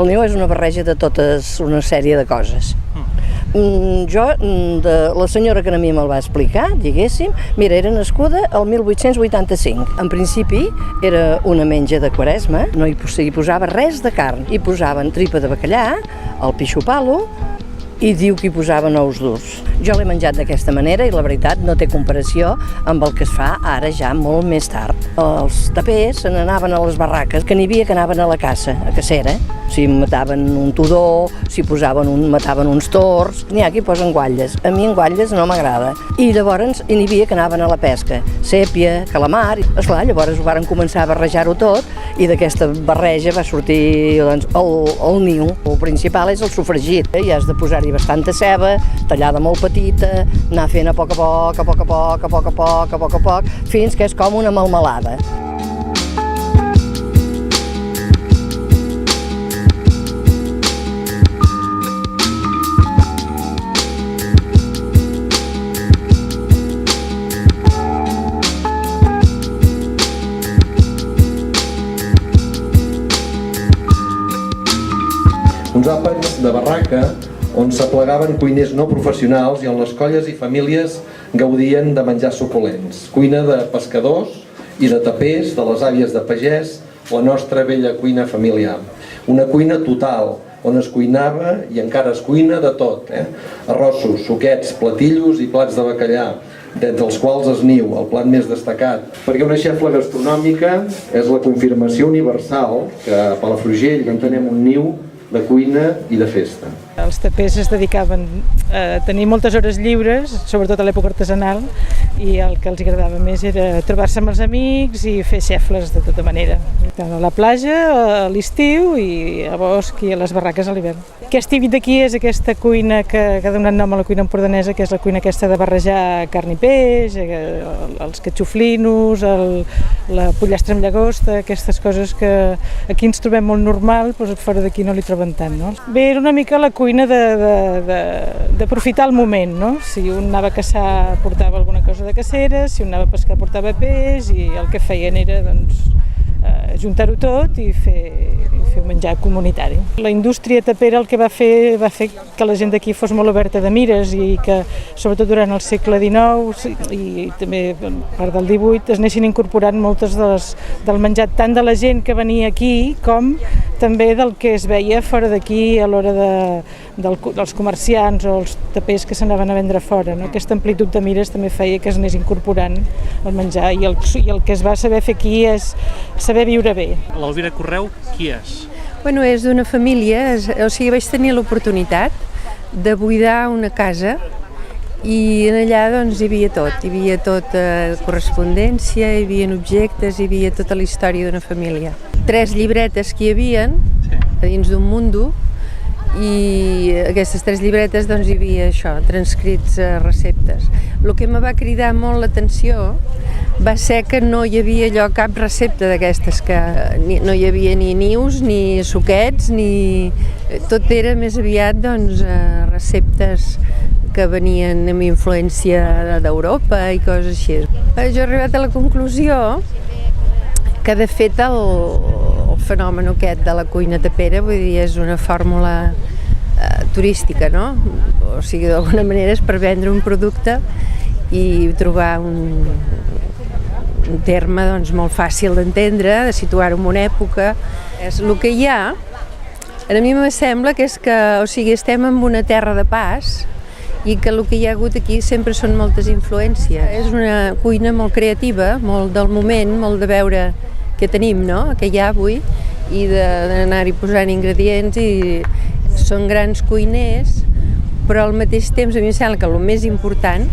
El niu és una barreja de totes una sèrie de coses. Jo, de la senyora que a mi me'l va explicar, diguéssim, mira, era nascuda el 1885. En principi era una menja de Quaresma, no hi posava res de carn. Hi posaven tripa de bacallà, el pixopalo, i diu que hi posaven ous durs. Jo l'he menjat d'aquesta manera i la veritat no té comparació amb el que es fa ara ja molt més tard. Els tapers se n'anaven a les barraques, que n'hi havia que anaven a la caça, a cacera. Si mataven un tudor, si mataven uns tords, n'hi ha qui posen guatlles. A mi en guatlles no m'agrada. I llavors n'hi havia que anaven a la pesca, sèpia, calamar. Esclar, llavors ho varen començar a barrejar-ho tot i d'aquesta barreja va sortir doncs, el niu. El principal és el sofregit. I has de posar-hi bastanta ceba, tallada molt petita, anar fent a poc a poc, a poc a poc, a poc a poc, a poc a poc, fins que és com una melmelada. Uns àpats de barraca on s'aplegaven cuiners no professionals i on les colles i famílies gaudien de menjars suculents. Cuina de pescadors i de tapers, de les àvies de pagès, la nostra vella cuina familiar. Una cuina total, on es cuinava i encara es cuina de tot. Arrossos, suquets, platillos i plats de bacallà, d'entre els quals es niu, el plat més destacat. Perquè una xefla gastronòmica és la confirmació universal que a Palafrugell entenem un niu de cuina i de festa. Els tapers es dedicaven a tenir moltes hores lliures, sobretot a l'època artesanal, i el que els agradava més era trobar-se amb els amics i fer xefles de tota manera. Tant a la platja, a l'estiu, i al bosc i a les barraques a l'hivern. Què és típic d'aquí és aquesta cuina que ha donat nom a la cuina empordanesa, que és la cuina aquesta de barrejar carn i peix, els catxoflinos, la pollastre amb llagosta, aquestes coses que aquí ens trobem molt normal, però fora d'aquí no li troben tant, no? Bé, era una mica la cuina d'aprofitar el moment, no? Si un anava a caçar portava alguna cosa de cacera, si un anava a pescar portava peix, i el que feien era doncs, juntar-ho tot i fer un menjar comunitari. La indústria tapera el que va fer que la gent d'aquí fos molt oberta de mires i que, sobretot durant el segle XIX i també part del XVIII, es anessin incorporant moltes del menjar tant de la gent que venia aquí com també del que es veia fora d'aquí a l'hora dels comerciants o els tapers que s'anaven a vendre fora. No? Aquesta amplitud de mires també feia que es anés incorporant el menjar i el que es va saber fer aquí és saber viure bé. L'Elvira Correu, qui és? Bueno, és d'una família, o sigui, vaig tenir l'oportunitat de buidar una casa i allà doncs hi havia tot, correspondència, hi havia objectes, hi havia tota la història d'una família. 3 llibretes que hi havien a dins d'un mundo i aquestes 3 llibretes doncs hi havia això, transcrits receptes. El que me va cridar molt l'atenció va ser que no hi havia allò cap recepta d'aquestes, que no hi havia ni nius, ni suquets, tot era més aviat doncs, receptes que venien amb influència d'Europa i coses així. Jo he arribat a la conclusió que de fet el fenomen aquest de la cuina tapera, vull dir, és una fórmula turística, no? O sigui, d'alguna manera és per vendre un producte i trobar un terme doncs, molt fàcil d'entendre, de situar-ho en una època. El que hi ha, a mi me sembla que és que, o sigui, estem en una terra de pas i que el que hi ha hagut aquí sempre són moltes influències. És una cuina molt creativa, molt del moment, molt de veure què tenim, no?, què hi ha avui, i d'anar-hi posant ingredients, i són grans cuiners, però al mateix temps a mi em sembla que el més important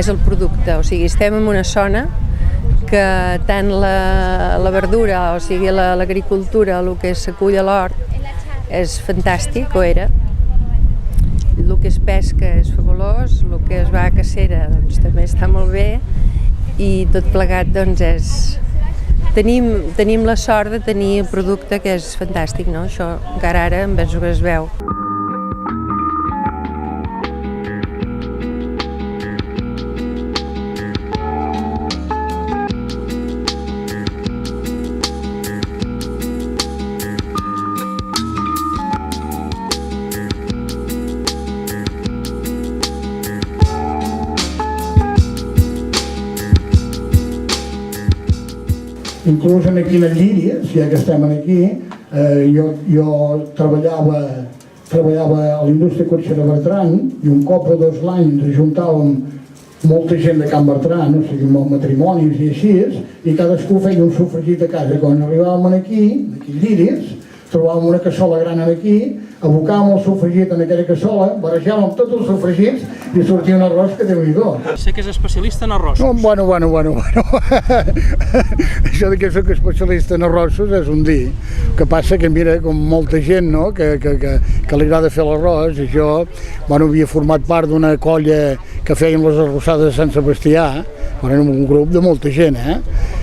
és el producte, o sigui, estem en una zona que tant la verdura, o sigui, l'agricultura, el que s'acull a l'hort, és fantàstic, o era. El que es pesca és fabulós, el que es va a cacera doncs, també està molt bé, i tot plegat doncs, és... Tenim la sort de tenir un producte que és fantàstic, no? Això encara ara em penso que es veu. inclús aquí en el Llíries, ja que estem aquí, jo treballava a la indústria cotxera Bertran i un cop o dos l'any ens ajuntàvem molta gent de Can Bertran, o sigui, amb matrimonis i així, i cadascú feia un sofregit a casa. Quan arribàvem aquí a Llíries, trobàvem una cassola gran aquí, abocàvem el sofregit en aquella cassola, barrejàvem tots els sofregits i sortia un arròs que Déu-n'hi-do. Sé que és especialista en arrossos. Bueno. Això que soc especialista en arrossos és un dir. El que passa que, mira, com molta gent, no?, que li agrada fer l'arròs, i jo, havia format part d'una colla que feien les arrossades de Sant Sebastià, érem un grup de molta gent,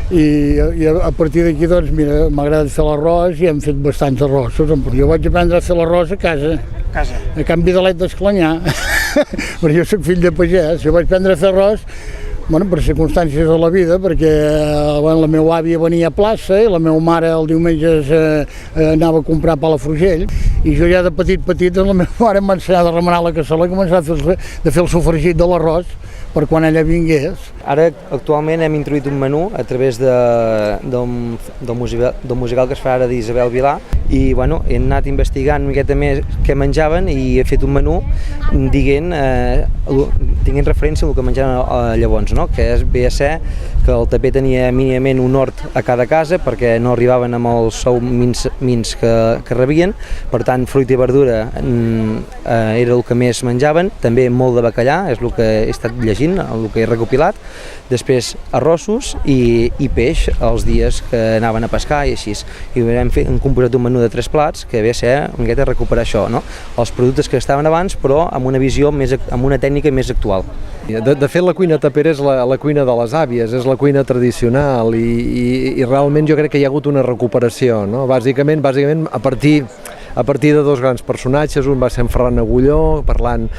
i a partir d'aquí, doncs, mira, m'ha agradat fer l'arròs i hem fet bastants arrossos. Jo vaig aprendre a fer l'arròs a casa, a canvi de l'et d'Esclanyà, perquè jo soc fill de pagès. Jo vaig aprendre a fer arròs per circumstàncies de la vida, perquè la meva àvia venia a plaça i la meva mare el diumenge anava a comprar a Palafrugell, i jo ja de petit la meva mare m'ha ensenyat a remenar la cassola i començar a fer el sofregit de l'arròs per quan ella vingués. Ara, actualment, hem introduït un menú a través del musical que es fa ara d'Isabel Vilà, i he anat investigant una miqueta més què menjaven i he fet un menú tinguent referència al que menjaven llavors, que ve a ser que el taper tenia mínimament un hort a cada casa perquè no arribaven amb els sous mínims que rebien, per tant fruita i verdura era el que més menjaven, també molt de bacallà, és el que he estat llegint, el que he recopilat, després arrossos i peix els dies que anaven a pescar i així. I hem composat un menú de 3 plats que ve a ser una miqueta recuperar això, els productes que estaven abans però amb una visió, amb una tècnica més actual. De fet, la cuina tapera és la cuina de les àvies, és la cuina tradicional i realment jo crec que hi ha hagut una recuperació, bàsicament a partir de dos grans personatges. Un va ser en Ferran Agulló, parlant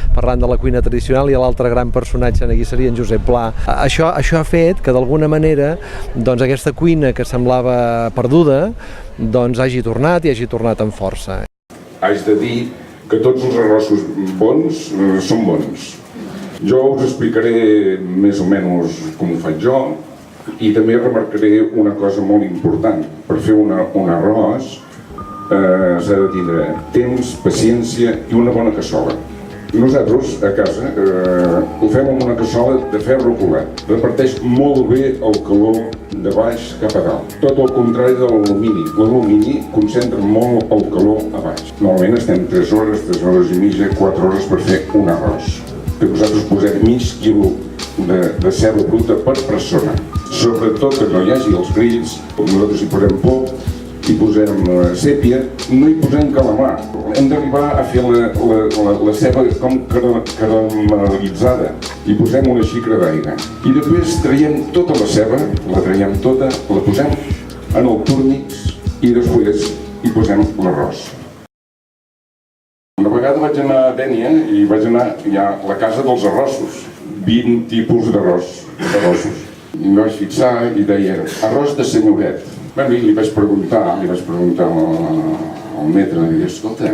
de la cuina tradicional, i l'altre gran personatge aquí seria en Josep Pla. Això ha fet que d'alguna manera aquesta cuina que semblava perduda hagi tornat amb força. Haig de dir que tots els arrossos bons són bons. Jo us explicaré més o menys com ho faig jo i també remarcaré una cosa molt important. Per fer un arròs s'ha de tindre temps, paciència i una bona cassola. Nosaltres a casa ho fem amb una cassola de ferro colat. Reparteix molt bé el calor de baix cap a dalt. Tot el contrari de l'alumini. L'alumini concentra molt el calor a baix. Normalment estem 3 hores, 3 hores i mitja, 4 hores per fer un arròs. Que nosaltres posem mig quilo de ceba bruta per persona. Sobretot que no hi hagi els grills, nosaltres hi posem poc, hi posem sèpia, no hi posem calamar. Hem d'arribar a fer la ceba com caramelitzada. Hi posem una xicra d'aigua. I després traiem tota la ceba, la traiem tota, la posem en el túrmix i després hi posem l'arròs. Una vegada vaig anar a Dénia i vaig anar a la casa dels arrossos. 20 tipus d'arrossos. I em vaig fixar i deia arròs de senyoret. I li vaig preguntar al metre, escolta,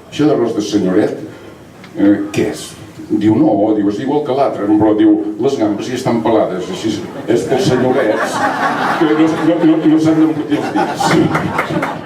això d'arròs de senyoret, què és? Diu, no, és igual que l'altre, però diu, les gambes ja estan pelades, així és pels senyorets que no s'han d'embrutir els dits.